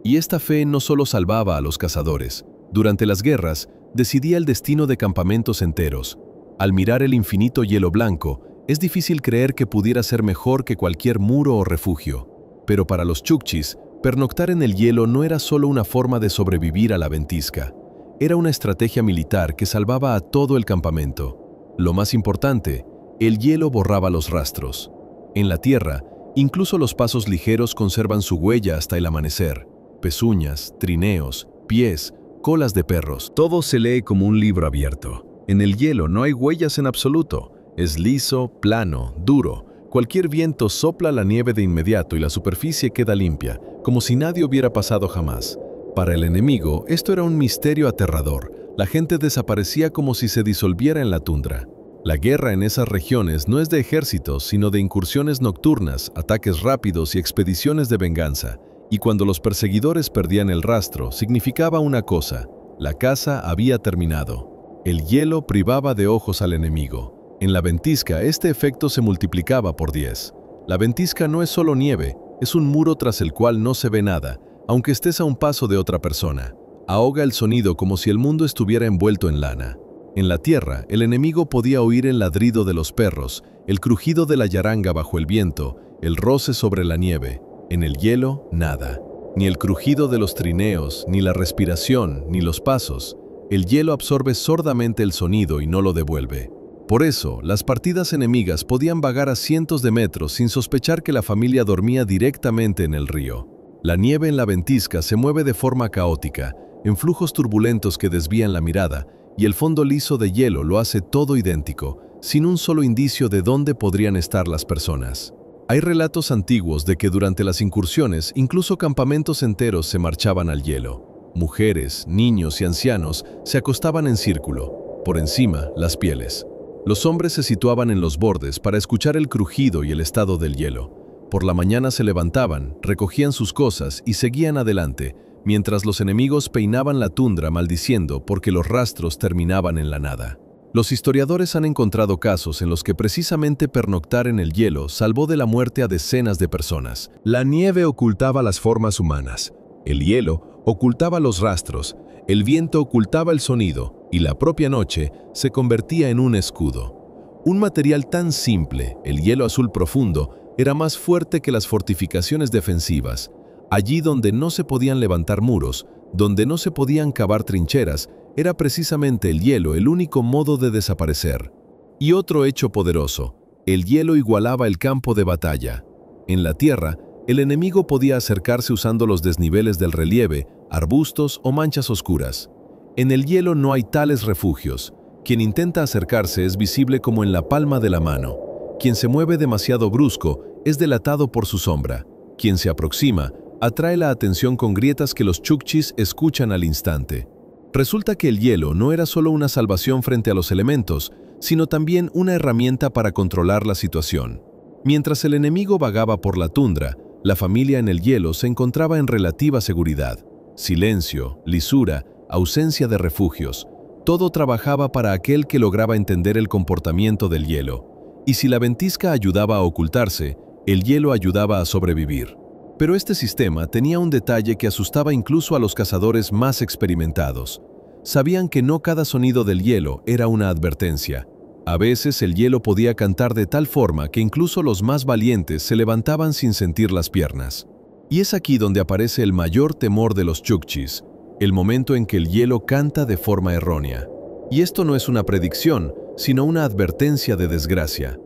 Y esta fe no solo salvaba a los cazadores. Durante las guerras, decidía el destino de campamentos enteros. Al mirar el infinito hielo blanco, es difícil creer que pudiera ser mejor que cualquier muro o refugio. Pero para los Chukchis, pernoctar en el hielo no era solo una forma de sobrevivir a la ventisca. Era una estrategia militar que salvaba a todo el campamento. Lo más importante, el hielo borraba los rastros. En la tierra, incluso los pasos ligeros conservan su huella hasta el amanecer. Pezuñas, trineos, pies, colas de perros. Todo se lee como un libro abierto. En el hielo no hay huellas en absoluto. Es liso, plano, duro. Cualquier viento sopla la nieve de inmediato y la superficie queda limpia, como si nadie hubiera pasado jamás. Para el enemigo, esto era un misterio aterrador. La gente desaparecía como si se disolviera en la tundra. La guerra en esas regiones no es de ejércitos, sino de incursiones nocturnas, ataques rápidos y expediciones de venganza. Y cuando los perseguidores perdían el rastro, significaba una cosa: la caza había terminado. El hielo privaba de ojos al enemigo. En la ventisca, este efecto se multiplicaba por 10. La ventisca no es solo nieve, es un muro tras el cual no se ve nada, aunque estés a un paso de otra persona. Ahoga el sonido como si el mundo estuviera envuelto en lana. En la tierra, el enemigo podía oír el ladrido de los perros, el crujido de la yaranga bajo el viento, el roce sobre la nieve. En el hielo, nada. Ni el crujido de los trineos, ni la respiración, ni los pasos. El hielo absorbe sordamente el sonido y no lo devuelve. Por eso, las partidas enemigas podían vagar a cientos de metros sin sospechar que la familia dormía directamente en el río. La nieve en la ventisca se mueve de forma caótica, en flujos turbulentos que desvían la mirada, y el fondo liso de hielo lo hace todo idéntico, sin un solo indicio de dónde podrían estar las personas. Hay relatos antiguos de que durante las incursiones incluso campamentos enteros se marchaban al hielo. Mujeres, niños y ancianos se acostaban en círculo, por encima las pieles. Los hombres se situaban en los bordes para escuchar el crujido y el estado del hielo. Por la mañana se levantaban, recogían sus cosas y seguían adelante, mientras los enemigos peinaban la tundra maldiciendo porque los rastros terminaban en la nada. Los historiadores han encontrado casos en los que precisamente pernoctar en el hielo salvó de la muerte a decenas de personas. La nieve ocultaba las formas humanas, el hielo ocultaba los rastros, el viento ocultaba el sonido y la propia noche se convertía en un escudo. Un material tan simple, el hielo azul profundo, era más fuerte que las fortificaciones defensivas. Allí donde no se podían levantar muros, donde no se podían cavar trincheras, era precisamente el hielo el único modo de desaparecer. Y otro hecho poderoso, el hielo igualaba el campo de batalla. En la tierra, el enemigo podía acercarse usando los desniveles del relieve, arbustos o manchas oscuras. En el hielo no hay tales refugios. Quien intenta acercarse es visible como en la palma de la mano. Quien se mueve demasiado brusco es delatado por su sombra. Quien se aproxima atrae la atención con grietas que los chukchis escuchan al instante. Resulta que el hielo no era solo una salvación frente a los elementos, sino también una herramienta para controlar la situación. Mientras el enemigo vagaba por la tundra, la familia en el hielo se encontraba en relativa seguridad. Silencio, lisura, ausencia de refugios. Todo trabajaba para aquel que lograba entender el comportamiento del hielo. Y si la ventisca ayudaba a ocultarse, el hielo ayudaba a sobrevivir. Pero este sistema tenía un detalle que asustaba incluso a los cazadores más experimentados. Sabían que no cada sonido del hielo era una advertencia. A veces el hielo podía cantar de tal forma que incluso los más valientes se levantaban sin sentir las piernas. Y es aquí donde aparece el mayor temor de los chukchis, el momento en que el hielo canta de forma errónea. Y esto no es una predicción, sino una advertencia de desgracia.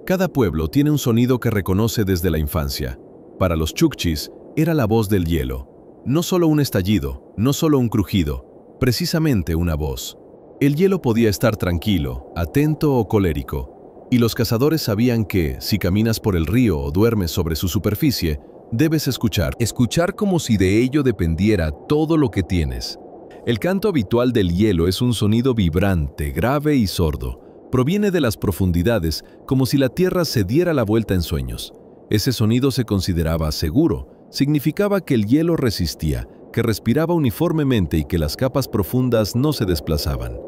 Cada pueblo tiene un sonido que reconoce desde la infancia. Para los chukchis era la voz del hielo. No solo un estallido, no solo un crujido, precisamente una voz. El hielo podía estar tranquilo, atento o colérico, y los cazadores sabían que, si caminas por el río o duermes sobre su superficie, debes escuchar. Escuchar como si de ello dependiera todo lo que tienes. El canto habitual del hielo es un sonido vibrante, grave y sordo. Proviene de las profundidades, como si la tierra se diera la vuelta en sueños. Ese sonido se consideraba seguro, significaba que el hielo resistía, que respiraba uniformemente y que las capas profundas no se desplazaban.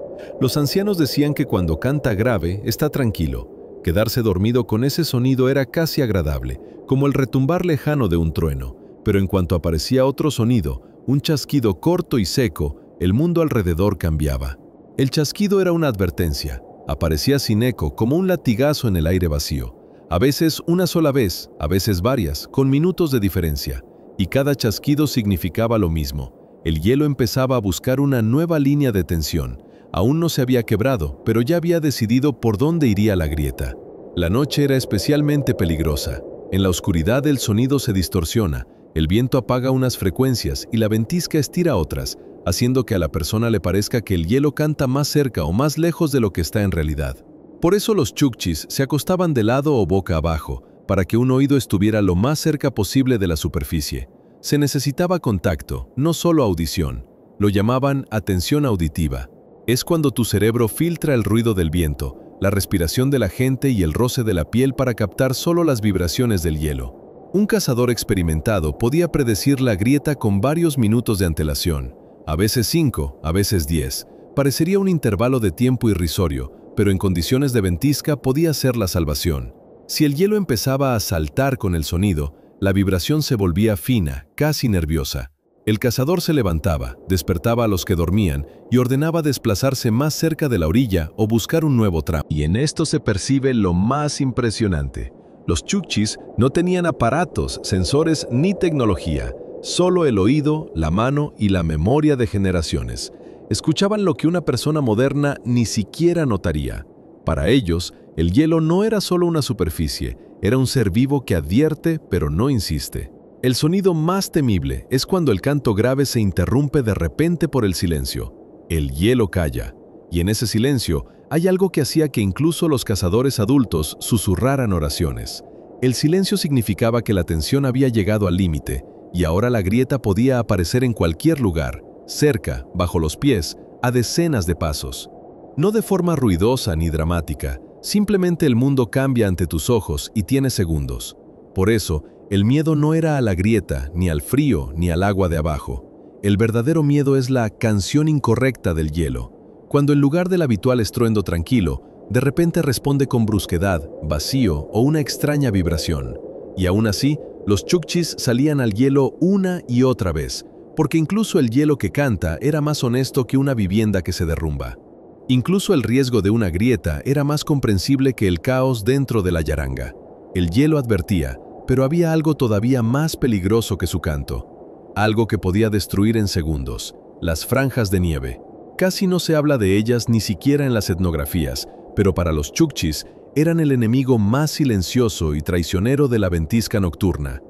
Los ancianos decían que cuando canta grave está tranquilo. Quedarse dormido con ese sonido era casi agradable, como el retumbar lejano de un trueno, pero en cuanto aparecía otro sonido, un chasquido corto y seco, el mundo alrededor cambiaba. El chasquido era una advertencia, aparecía sin eco como un latigazo en el aire vacío. A veces una sola vez, a veces varias, con minutos de diferencia. Y cada chasquido significaba lo mismo. El hielo empezaba a buscar una nueva línea de tensión. Aún no se había quebrado, pero ya había decidido por dónde iría la grieta. La noche era especialmente peligrosa. En la oscuridad el sonido se distorsiona, el viento apaga unas frecuencias y la ventisca estira otras, haciendo que a la persona le parezca que el hielo canta más cerca o más lejos de lo que está en realidad. Por eso los chukchis se acostaban de lado o boca abajo, para que un oído estuviera lo más cerca posible de la superficie. Se necesitaba contacto, no solo audición. Lo llamaban atención auditiva. Es cuando tu cerebro filtra el ruido del viento, la respiración de la gente y el roce de la piel para captar solo las vibraciones del hielo. Un cazador experimentado podía predecir la grieta con varios minutos de antelación, a veces 5, a veces 10. Parecería un intervalo de tiempo irrisorio, pero en condiciones de ventisca podía ser la salvación. Si el hielo empezaba a saltar con el sonido, la vibración se volvía fina, casi nerviosa. El cazador se levantaba, despertaba a los que dormían y ordenaba desplazarse más cerca de la orilla o buscar un nuevo tramo. Y en esto se percibe lo más impresionante. Los chukchis no tenían aparatos, sensores ni tecnología, solo el oído, la mano y la memoria de generaciones. Escuchaban lo que una persona moderna ni siquiera notaría. Para ellos, el hielo no era solo una superficie, era un ser vivo que advierte pero no insiste. El sonido más temible es cuando el canto grave se interrumpe de repente por el silencio. El hielo calla, y en ese silencio hay algo que hacía que incluso los cazadores adultos susurraran oraciones. El silencio significaba que la tensión había llegado al límite, y ahora la grieta podía aparecer en cualquier lugar, cerca, bajo los pies, a decenas de pasos. No de forma ruidosa ni dramática, simplemente el mundo cambia ante tus ojos y tienes segundos. Por eso, el miedo no era a la grieta, ni al frío, ni al agua de abajo. El verdadero miedo es la canción incorrecta del hielo. Cuando en lugar del habitual estruendo tranquilo, de repente responde con brusquedad, vacío o una extraña vibración. Y aún así, los chukchis salían al hielo una y otra vez, porque incluso el hielo que canta era más honesto que una vivienda que se derrumba. Incluso el riesgo de una grieta era más comprensible que el caos dentro de la yaranga. El hielo advertía, pero había algo todavía más peligroso que su canto. Algo que podía destruir en segundos: las franjas de nieve. Casi no se habla de ellas ni siquiera en las etnografías, pero para los chukchis eran el enemigo más silencioso y traicionero de la ventisca nocturna.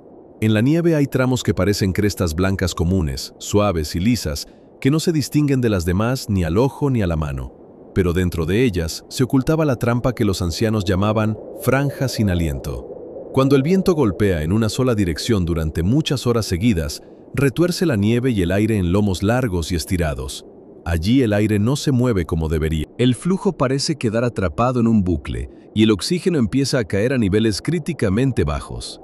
En la nieve hay tramos que parecen crestas blancas comunes, suaves y lisas, que no se distinguen de las demás ni al ojo ni a la mano. Pero dentro de ellas se ocultaba la trampa que los ancianos llamaban franja sin aliento. Cuando el viento golpea en una sola dirección durante muchas horas seguidas, retuerce la nieve y el aire en lomos largos y estirados. Allí el aire no se mueve como debería. El flujo parece quedar atrapado en un bucle y el oxígeno empieza a caer a niveles críticamente bajos.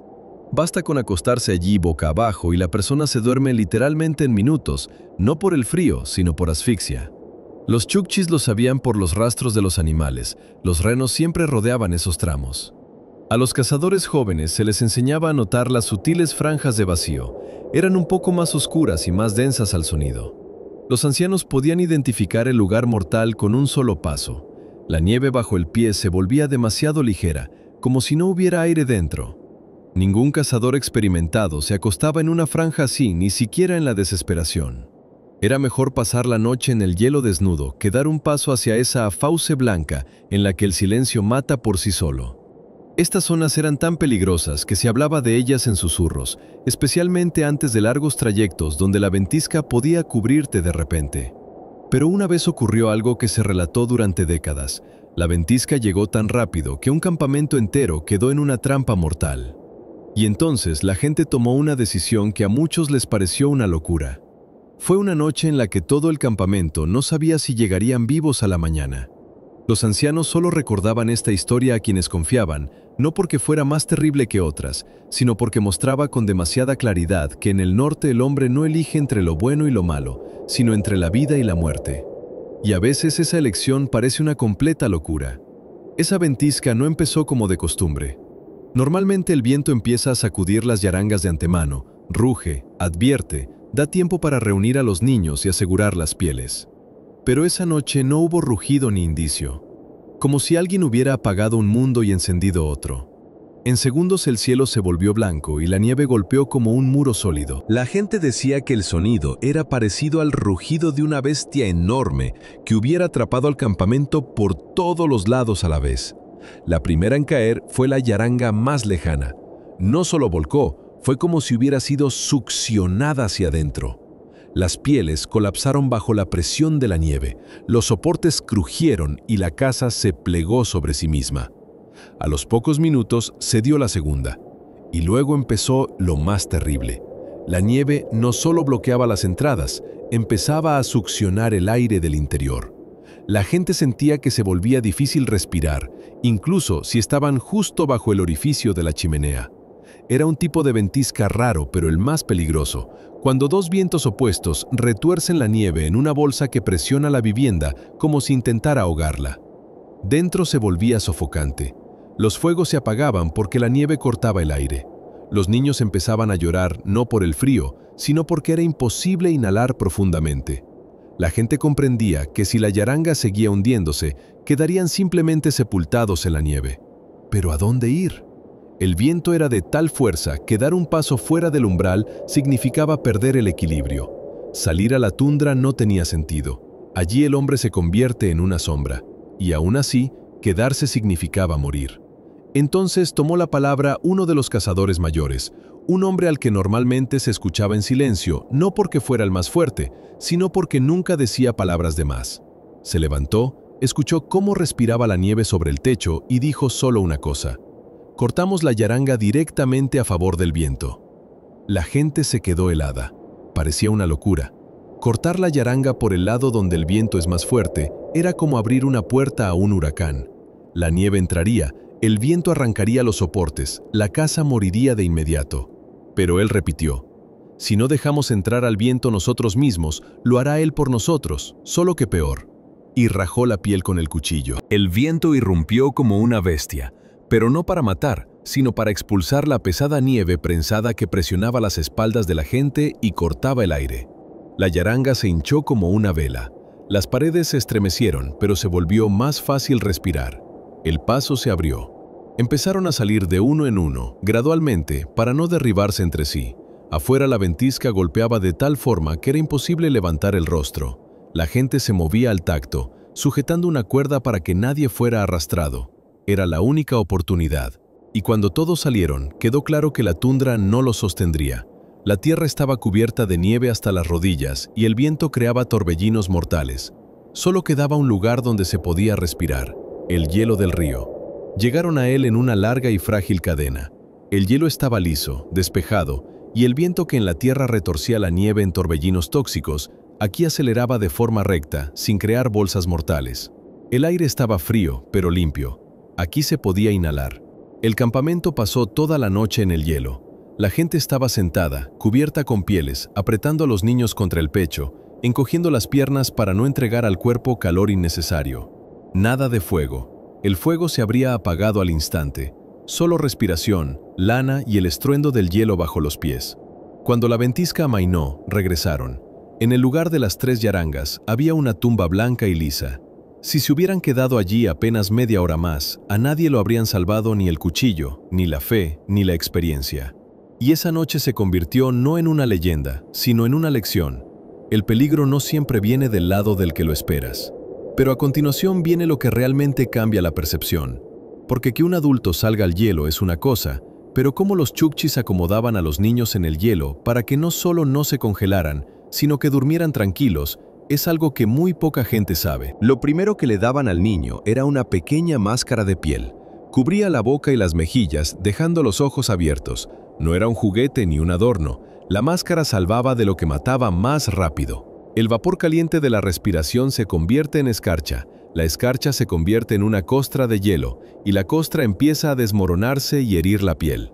Basta con acostarse allí boca abajo y la persona se duerme literalmente en minutos, no por el frío, sino por asfixia. Los chukchis lo sabían por los rastros de los animales. Los renos siempre rodeaban esos tramos. A los cazadores jóvenes se les enseñaba a notar las sutiles franjas de vacío. Eran un poco más oscuras y más densas al sonido. Los ancianos podían identificar el lugar mortal con un solo paso. La nieve bajo el pie se volvía demasiado ligera, como si no hubiera aire dentro. Ningún cazador experimentado se acostaba en una franja así, ni siquiera en la desesperación. Era mejor pasar la noche en el hielo desnudo que dar un paso hacia esa fauce blanca en la que el silencio mata por sí solo. Estas zonas eran tan peligrosas que se hablaba de ellas en susurros, especialmente antes de largos trayectos donde la ventisca podía cubrirte de repente. Pero una vez ocurrió algo que se relató durante décadas. La ventisca llegó tan rápido que un campamento entero quedó en una trampa mortal. Y entonces la gente tomó una decisión que a muchos les pareció una locura. Fue una noche en la que todo el campamento no sabía si llegarían vivos a la mañana. Los ancianos solo recordaban esta historia a quienes confiaban, no porque fuera más terrible que otras, sino porque mostraba con demasiada claridad que en el norte el hombre no elige entre lo bueno y lo malo, sino entre la vida y la muerte. Y a veces esa elección parece una completa locura. Esa ventisca no empezó como de costumbre. Normalmente el viento empieza a sacudir las yarangas de antemano, ruge, advierte, da tiempo para reunir a los niños y asegurar las pieles. Pero esa noche no hubo rugido ni indicio, como si alguien hubiera apagado un mundo y encendido otro. En segundos el cielo se volvió blanco y la nieve golpeó como un muro sólido. La gente decía que el sonido era parecido al rugido de una bestia enorme que hubiera atrapado al campamento por todos los lados a la vez. La primera en caer fue la yaranga más lejana. No solo volcó, fue como si hubiera sido succionada hacia adentro. Las pieles colapsaron bajo la presión de la nieve, los soportes crujieron y la casa se plegó sobre sí misma. A los pocos minutos se dio la segunda, y luego empezó lo más terrible. La nieve no solo bloqueaba las entradas, empezaba a succionar el aire del interior. La gente sentía que se volvía difícil respirar, incluso si estaban justo bajo el orificio de la chimenea. Era un tipo de ventisca raro, pero el más peligroso, cuando dos vientos opuestos retuercen la nieve en una bolsa que presiona la vivienda como si intentara ahogarla. Dentro se volvía sofocante. Los fuegos se apagaban porque la nieve cortaba el aire. Los niños empezaban a llorar no por el frío, sino porque era imposible inhalar profundamente. La gente comprendía que si la yaranga seguía hundiéndose, quedarían simplemente sepultados en la nieve. ¿Pero a dónde ir? El viento era de tal fuerza que dar un paso fuera del umbral significaba perder el equilibrio. Salir a la tundra no tenía sentido. Allí el hombre se convierte en una sombra, y aún así, quedarse significaba morir. Entonces tomó la palabra uno de los cazadores mayores, un hombre al que normalmente se escuchaba en silencio, no porque fuera el más fuerte, sino porque nunca decía palabras de más. Se levantó, escuchó cómo respiraba la nieve sobre el techo y dijo solo una cosa: cortamos la yaranga directamente a favor del viento. La gente se quedó helada. Parecía una locura. Cortar la yaranga por el lado donde el viento es más fuerte era como abrir una puerta a un huracán. La nieve entraría, el viento arrancaría los soportes, la casa moriría de inmediato. Pero él repitió: si no dejamos entrar al viento nosotros mismos, lo hará él por nosotros, solo que peor. Y rajó la piel con el cuchillo. El viento irrumpió como una bestia, pero no para matar, sino para expulsar la pesada nieve prensada que presionaba las espaldas de la gente y cortaba el aire. La yaranga se hinchó como una vela. Las paredes se estremecieron, pero se volvió más fácil respirar. El paso se abrió. Empezaron a salir de uno en uno, gradualmente, para no derribarse entre sí. Afuera la ventisca golpeaba de tal forma que era imposible levantar el rostro. La gente se movía al tacto, sujetando una cuerda para que nadie fuera arrastrado. Era la única oportunidad. Y cuando todos salieron, quedó claro que la tundra no los sostendría. La tierra estaba cubierta de nieve hasta las rodillas y el viento creaba torbellinos mortales. Solo quedaba un lugar donde se podía respirar: el hielo del río. Llegaron a él en una larga y frágil cadena. El hielo estaba liso, despejado, y el viento que en la tierra retorcía la nieve en torbellinos tóxicos, aquí aceleraba de forma recta, sin crear bolsas mortales. El aire estaba frío, pero limpio. Aquí se podía inhalar. El campamento pasó toda la noche en el hielo. La gente estaba sentada, cubierta con pieles, apretando a los niños contra el pecho, encogiendo las piernas para no entregar al cuerpo calor innecesario. Nada de fuego. El fuego se habría apagado al instante. Solo respiración, lana y el estruendo del hielo bajo los pies. Cuando la ventisca amainó, regresaron. En el lugar de las 3 yarangas había una tumba blanca y lisa. Si se hubieran quedado allí apenas media hora más, a nadie lo habrían salvado ni el cuchillo, ni la fe, ni la experiencia. Y esa noche se convirtió no en una leyenda, sino en una lección. El peligro no siempre viene del lado del que lo esperas. Pero a continuación viene lo que realmente cambia la percepción. Porque que un adulto salga al hielo es una cosa, pero cómo los chukchis acomodaban a los niños en el hielo para que no solo no se congelaran, sino que durmieran tranquilos, es algo que muy poca gente sabe. Lo primero que le daban al niño era una pequeña máscara de piel. Cubría la boca y las mejillas, dejando los ojos abiertos. No era un juguete ni un adorno. La máscara salvaba de lo que mataba más rápido. El vapor caliente de la respiración se convierte en escarcha. La escarcha se convierte en una costra de hielo, y la costra empieza a desmoronarse y herir la piel.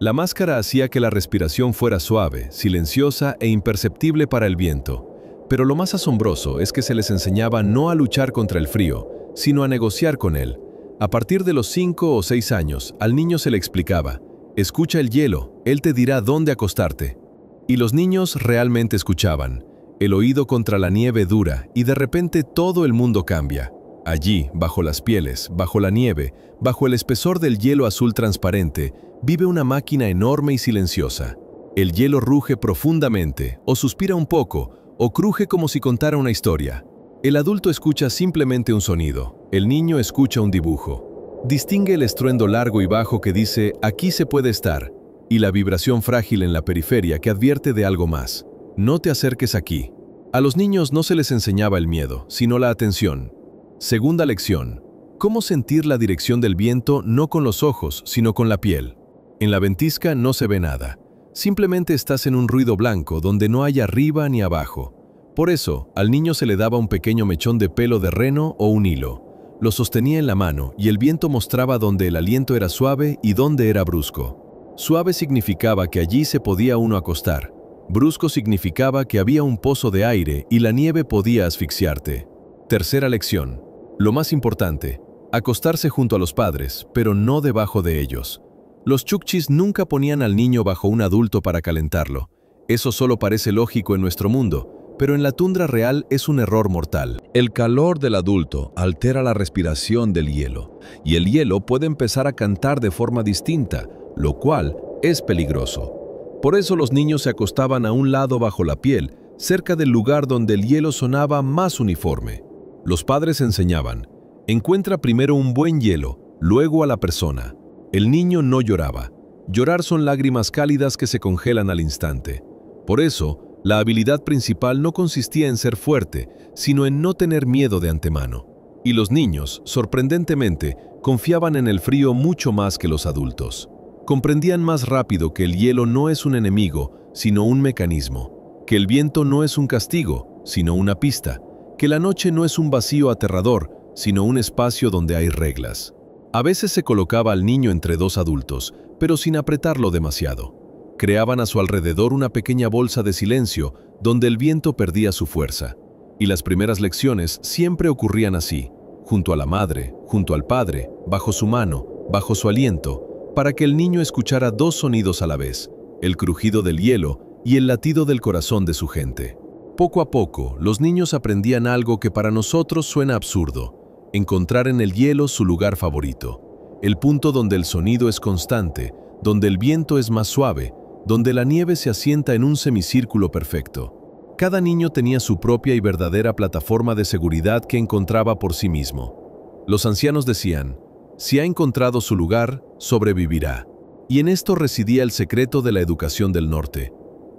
La máscara hacía que la respiración fuera suave, silenciosa e imperceptible para el viento. Pero lo más asombroso es que se les enseñaba no a luchar contra el frío, sino a negociar con él. A partir de los 5 o 6 años, al niño se le explicaba: escucha el hielo, él te dirá dónde acostarte. Y los niños realmente escuchaban. El oído contra la nieve dura, y de repente todo el mundo cambia. Allí, bajo las pieles, bajo la nieve, bajo el espesor del hielo azul transparente, vive una máquina enorme y silenciosa. El hielo ruge profundamente, o suspira un poco, o cruje como si contara una historia. El adulto escucha simplemente un sonido, el niño escucha un dibujo. Distingue el estruendo largo y bajo que dice «aquí se puede estar», y la vibración frágil en la periferia que advierte de algo más. «No te acerques aquí». A los niños no se les enseñaba el miedo, sino la atención. Segunda lección: cómo sentir la dirección del viento no con los ojos, sino con la piel. En la ventisca no se ve nada. Simplemente estás en un ruido blanco donde no hay arriba ni abajo. Por eso, al niño se le daba un pequeño mechón de pelo de reno o un hilo. Lo sostenía en la mano y el viento mostraba dónde el aliento era suave y dónde era brusco. Suave significaba que allí se podía uno acostar. Brusco significaba que había un pozo de aire y la nieve podía asfixiarte. Tercera lección: lo más importante, acostarse junto a los padres, pero no debajo de ellos. Los chukchis nunca ponían al niño bajo un adulto para calentarlo. Eso solo parece lógico en nuestro mundo, pero en la tundra real es un error mortal. El calor del adulto altera la respiración del hielo, y el hielo puede empezar a cantar de forma distinta, lo cual es peligroso. Por eso los niños se acostaban a un lado bajo la piel, cerca del lugar donde el hielo sonaba más uniforme. Los padres enseñaban: encuentra primero un buen hielo, luego a la persona. El niño no lloraba. Llorar son lágrimas cálidas que se congelan al instante. Por eso, La habilidad principal no consistía en ser fuerte, sino en no tener miedo de antemano. Y los niños, sorprendentemente, confiaban en el frío mucho más que los adultos. Comprendían más rápido que el hielo no es un enemigo, sino un mecanismo, que el viento no es un castigo, sino una pista, que la noche no es un vacío aterrador, sino un espacio donde hay reglas. A veces se colocaba al niño entre dos adultos, pero sin apretarlo demasiado. Creaban a su alrededor una pequeña bolsa de silencio donde el viento perdía su fuerza. Y las primeras lecciones siempre ocurrían así, junto a la madre, junto al padre, bajo su mano, bajo su aliento, para que el niño escuchara dos sonidos a la vez, el crujido del hielo y el latido del corazón de su gente. Poco a poco, los niños aprendían algo que para nosotros suena absurdo: encontrar en el hielo su lugar favorito, el punto donde el sonido es constante, donde el viento es más suave, donde la nieve se asienta en un semicírculo perfecto. Cada niño tenía su propia y verdadera plataforma de seguridad que encontraba por sí mismo. Los ancianos decían: si ha encontrado su lugar, sobrevivirá. Y en esto residía el secreto de la educación del norte.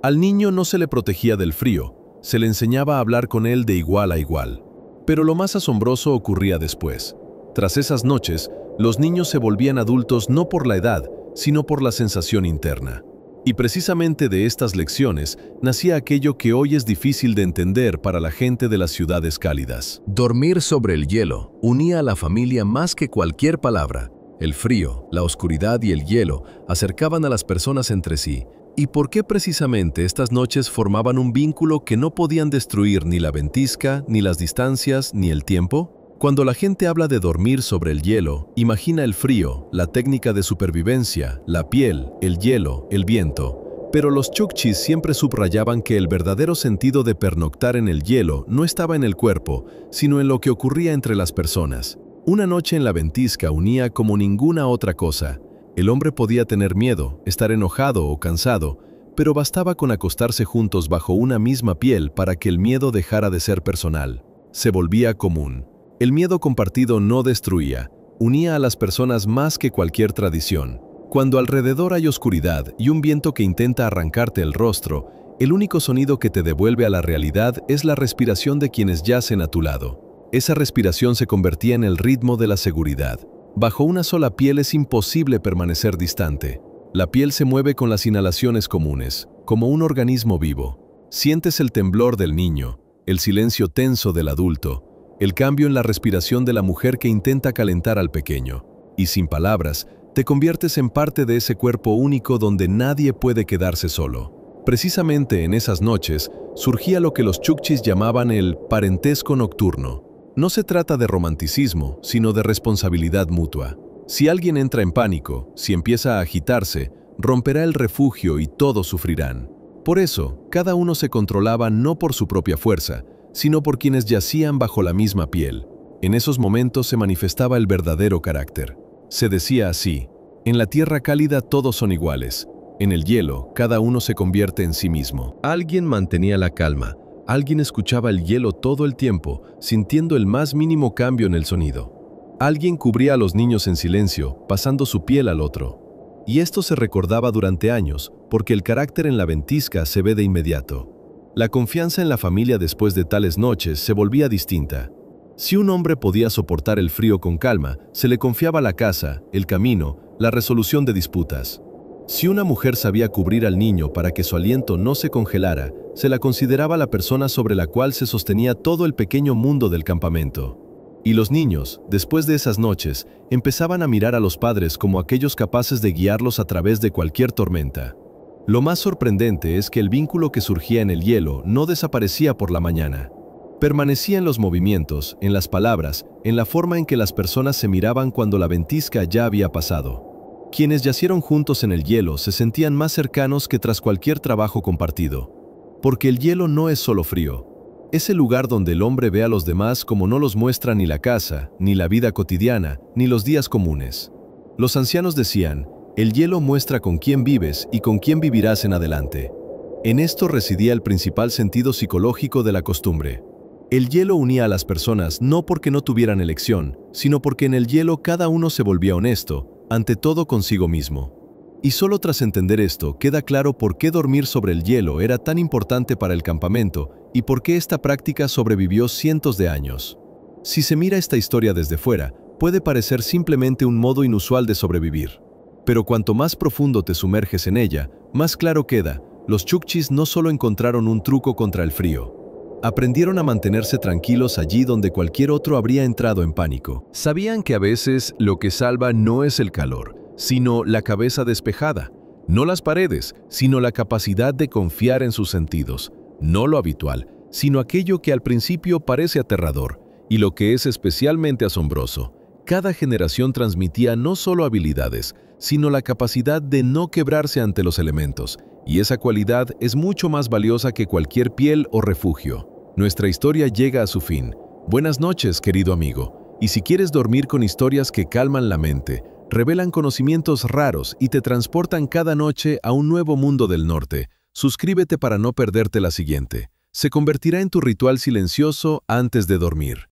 Al niño no se le protegía del frío, se le enseñaba a hablar con él de igual a igual. Pero lo más asombroso ocurría después. Tras esas noches, los niños se volvían adultos no por la edad, sino por la sensación interna. Y precisamente de estas lecciones nacía aquello que hoy es difícil de entender para la gente de las ciudades cálidas. Dormir sobre el hielo unía a la familia más que cualquier palabra. El frío, la oscuridad y el hielo acercaban a las personas entre sí. ¿Y por qué precisamente estas noches formaban un vínculo que no podían destruir ni la ventisca, ni las distancias, ni el tiempo? Cuando la gente habla de dormir sobre el hielo, imagina el frío, la técnica de supervivencia, la piel, el hielo, el viento. Pero los Chukchis siempre subrayaban que el verdadero sentido de pernoctar en el hielo no estaba en el cuerpo, sino en lo que ocurría entre las personas. Una noche en la ventisca unía como ninguna otra cosa. El hombre podía tener miedo, estar enojado o cansado, pero bastaba con acostarse juntos bajo una misma piel para que el miedo dejara de ser personal. Se volvía común. El miedo compartido no destruía, unía a las personas más que cualquier tradición. Cuando alrededor hay oscuridad y un viento que intenta arrancarte el rostro, el único sonido que te devuelve a la realidad es la respiración de quienes yacen a tu lado. Esa respiración se convertía en el ritmo de la seguridad. Bajo una sola piel es imposible permanecer distante. La piel se mueve con las inhalaciones comunes, como un organismo vivo. Sientes el temblor del niño, el silencio tenso del adulto, el cambio en la respiración de la mujer que intenta calentar al pequeño. Y sin palabras, te conviertes en parte de ese cuerpo único donde nadie puede quedarse solo. Precisamente en esas noches surgía lo que los Chukchis llamaban el parentesco nocturno. No se trata de romanticismo, sino de responsabilidad mutua. Si alguien entra en pánico, si empieza a agitarse, romperá el refugio y todos sufrirán. Por eso, cada uno se controlaba no por su propia fuerza, sino por quienes yacían bajo la misma piel. En esos momentos se manifestaba el verdadero carácter. Se decía así: en la tierra cálida todos son iguales. En el hielo, cada uno se convierte en sí mismo. Alguien mantenía la calma. Alguien escuchaba el hielo todo el tiempo, sintiendo el más mínimo cambio en el sonido. Alguien cubría a los niños en silencio, pasando su piel al otro. Y esto se recordaba durante años, porque el carácter en la ventisca se ve de inmediato. La confianza en la familia después de tales noches se volvía distinta. Si un hombre podía soportar el frío con calma, se le confiaba la casa, el camino, la resolución de disputas. Si una mujer sabía cubrir al niño para que su aliento no se congelara, se la consideraba la persona sobre la cual se sostenía todo el pequeño mundo del campamento. Y los niños, después de esas noches, empezaban a mirar a los padres como aquellos capaces de guiarlos a través de cualquier tormenta. Lo más sorprendente es que el vínculo que surgía en el hielo no desaparecía por la mañana. Permanecía en los movimientos, en las palabras, en la forma en que las personas se miraban cuando la ventisca ya había pasado. Quienes yacieron juntos en el hielo se sentían más cercanos que tras cualquier trabajo compartido. Porque el hielo no es solo frío. Es el lugar donde el hombre ve a los demás como no los muestra ni la casa, ni la vida cotidiana, ni los días comunes. Los ancianos decían: el hielo muestra con quién vives y con quién vivirás en adelante. En esto residía el principal sentido psicológico de la costumbre. El hielo unía a las personas no porque no tuvieran elección, sino porque en el hielo cada uno se volvía honesto, ante todo consigo mismo. Y solo tras entender esto, queda claro por qué dormir sobre el hielo era tan importante para el campamento y por qué esta práctica sobrevivió cientos de años. Si se mira esta historia desde fuera, puede parecer simplemente un modo inusual de sobrevivir. Pero cuanto más profundo te sumerges en ella, más claro queda, los Chukchis no solo encontraron un truco contra el frío. Aprendieron a mantenerse tranquilos allí donde cualquier otro habría entrado en pánico. Sabían que a veces lo que salva no es el calor, sino la cabeza despejada. No las paredes, sino la capacidad de confiar en sus sentidos. No lo habitual, sino aquello que al principio parece aterrador. Y lo que es especialmente asombroso, cada generación transmitía no solo habilidades, sino la capacidad de no quebrarse ante los elementos. Y esa cualidad es mucho más valiosa que cualquier piel o refugio. Nuestra historia llega a su fin. Buenas noches, querido amigo. Y si quieres dormir con historias que calman la mente, revelan conocimientos raros y te transportan cada noche a un nuevo mundo del norte, suscríbete para no perderte la siguiente. Se convertirá en tu ritual silencioso antes de dormir.